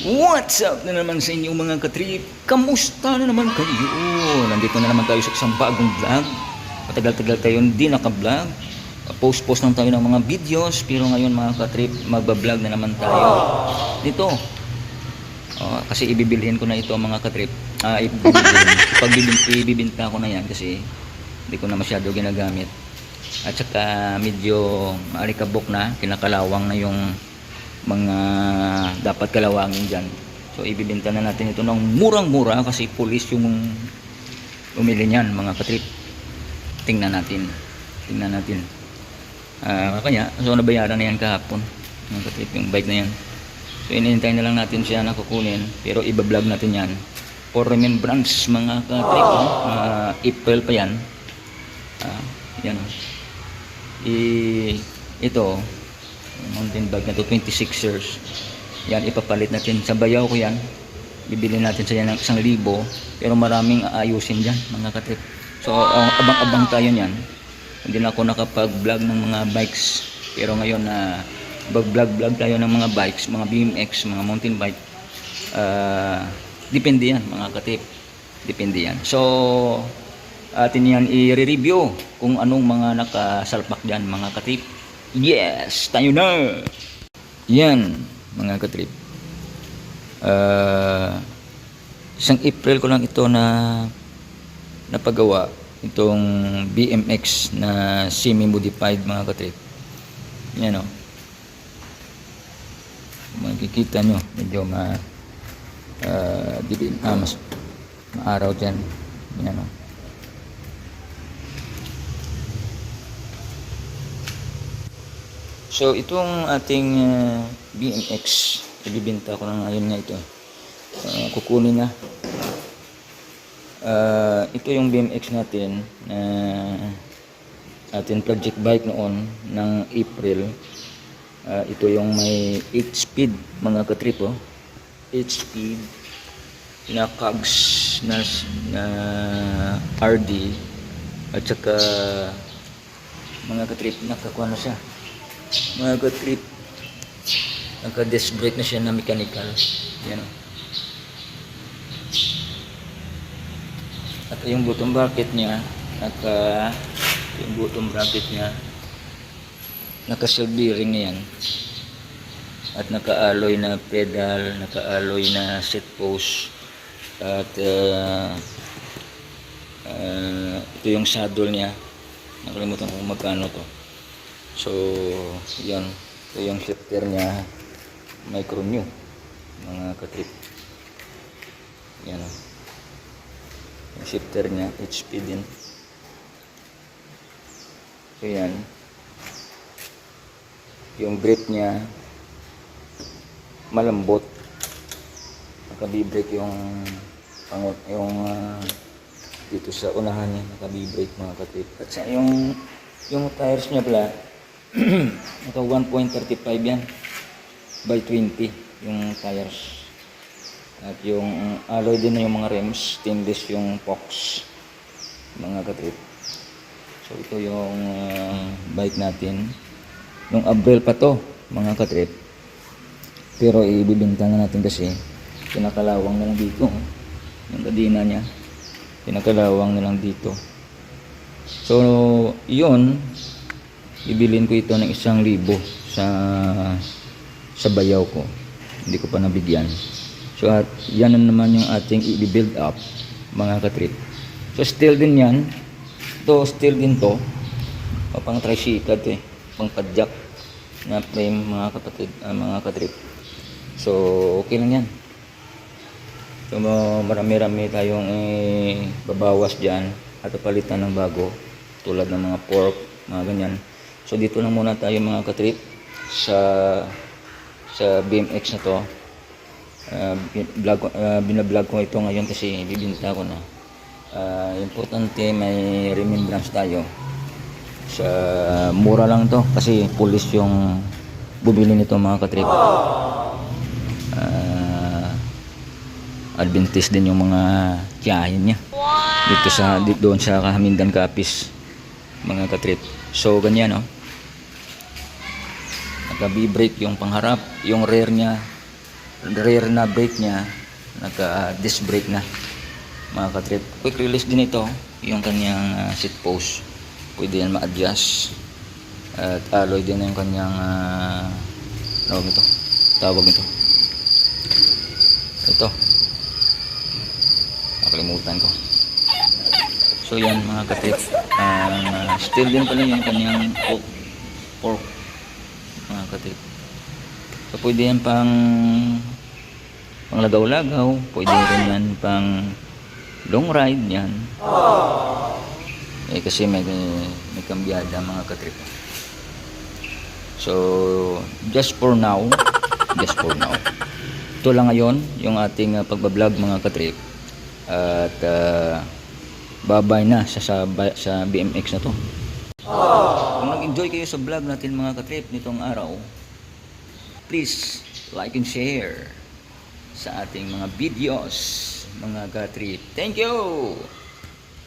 What's up na naman sa inyo mga katrip? Kamusta na naman kayo? Nandito na naman tayo sa isang bagong vlog. Matagal-tagal tayo hindi naka-vlog. Post-post lang tayo ng mga videos. Pero ngayon mga katrip, magba-vlog na naman tayo. Dito. Kasi ibibilhin ko na ito mga katrip. Ibibinta ko na yan kasi hindi ko na masyado ginagamit. At saka medyo maalikabok na, kinakalawang na yung mga dapat kalawangin dyan. So ibibenta na natin ito ng murang-mura kasi pulis yung umili niyan mga katrip. Tingnan natin. Kanya, so nabayaran na yan kahapon mga katrip, yung bike na yan. So inintay na lang natin siya na kukunin, pero iba-vlog natin yan for remembrance mga katrip. April pa yan. Yan. Ito mountain bike na to, 26ers. Yan, ipapalit natin sa bayaw ko yan. Bibili natin sa yan ng 1,000, pero maraming aayusin dyan mga katrip. So abang-abang tayo nyan. Hindi na ako nakapag-vlog ng mga bikes, pero ngayon na vlog tayo ng mga bikes, mga BMX, mga mountain bike. Depende yan mga katrip, depende yan. So atin yan i-review kung anong mga nakasalpak dyan mga katrip. Yes, tayo na. Yan mga katrip. Isang April ko lang ito na napagawa, itong BMX na semi-modified mga katrip. Yan o. Makikita nyo, medyo mas maaraw dyan. Yan o. So itong ating BMX, ibibenta ko na ngayon nga ito. Kukunin na. Ito yung BMX natin na ating project bike noon ng April. Ito yung may 8 speed mga katrip. 8 speed na cogs na RD at saka mga katrip, nakakuha na siya mga katrip, naka-disc brake na siya na mechanical. Yan. At yung bottom bracket niya, naka-silk bearing na yan. At naka-alloy na pedal, naka-alloy na seat post. At ito yung saddle niya. Nakalimutan kung magkano to. So, yan. Ito yung shifter niya. Micro new. Mga katrip. Yan. Yung shifter niya. HP din. So, yan. Yung brake niya. Malambot. Naka-B-brake yung dito sa unahan niya. Naka-B-brake mga katrip. At sa yung tires niya pala, ito 1.35 yan by 20 yung tires. At yung alloy din na yung mga rims, stainless yung Fox mga katrip. So ito yung bike natin, yung April pa to mga katrip, pero ibibenta na natin kasi pinakalawang na lang dito. Yung kadina nya pinakalawang na lang dito. So yun, ibilin ko ito ng 1,000 sa bayaw ko. Hindi ko pa nabigyan. So at yan na naman yung ating i-build up mga katrip. So steel din yan. Ito steel din to. Pang tricycle to pang padjak na frame mga kapatid, mga katrip. So okay lang yan. So marami-rami tayong babawas dyan at palitan ng bago, tulad ng mga fork, mga ganyan. So dito lang muna tayo mga katrip sa BMX na to. Binablog ko ito ngayon kasi bibinta ko na. Importante may remembrance tayo. Sa mura lang to kasi pulis yung bumili nito mga katrip. Adventist din yung mga tiyahin niya. Doon sa Kahamindan Capiz mga katrip. So ganyan naka-B-brake yung pangharap, yung rear niya rear na brake niya, naka disc brake na mga katrip. Quick release din ito, yung kanyang seat post, pwede yan ma-adjust. At alloy din yung kanyang tawag ito nakalimutan ko. So yan mga katrip, steel din pala yung kanyang fork mga katrip. So pwede yan pang lagaw-lagaw, pwede rin yan pang long ride yan. Kasi may kambyada mga katrip. So just for now ito lang ngayon yung ating pagbablog mga katrip. At babay na sa BMX na to. Kung nag-enjoy kayo sa vlog natin mga katrip nitong araw, please like and share sa ating mga videos mga katrip. Thank you!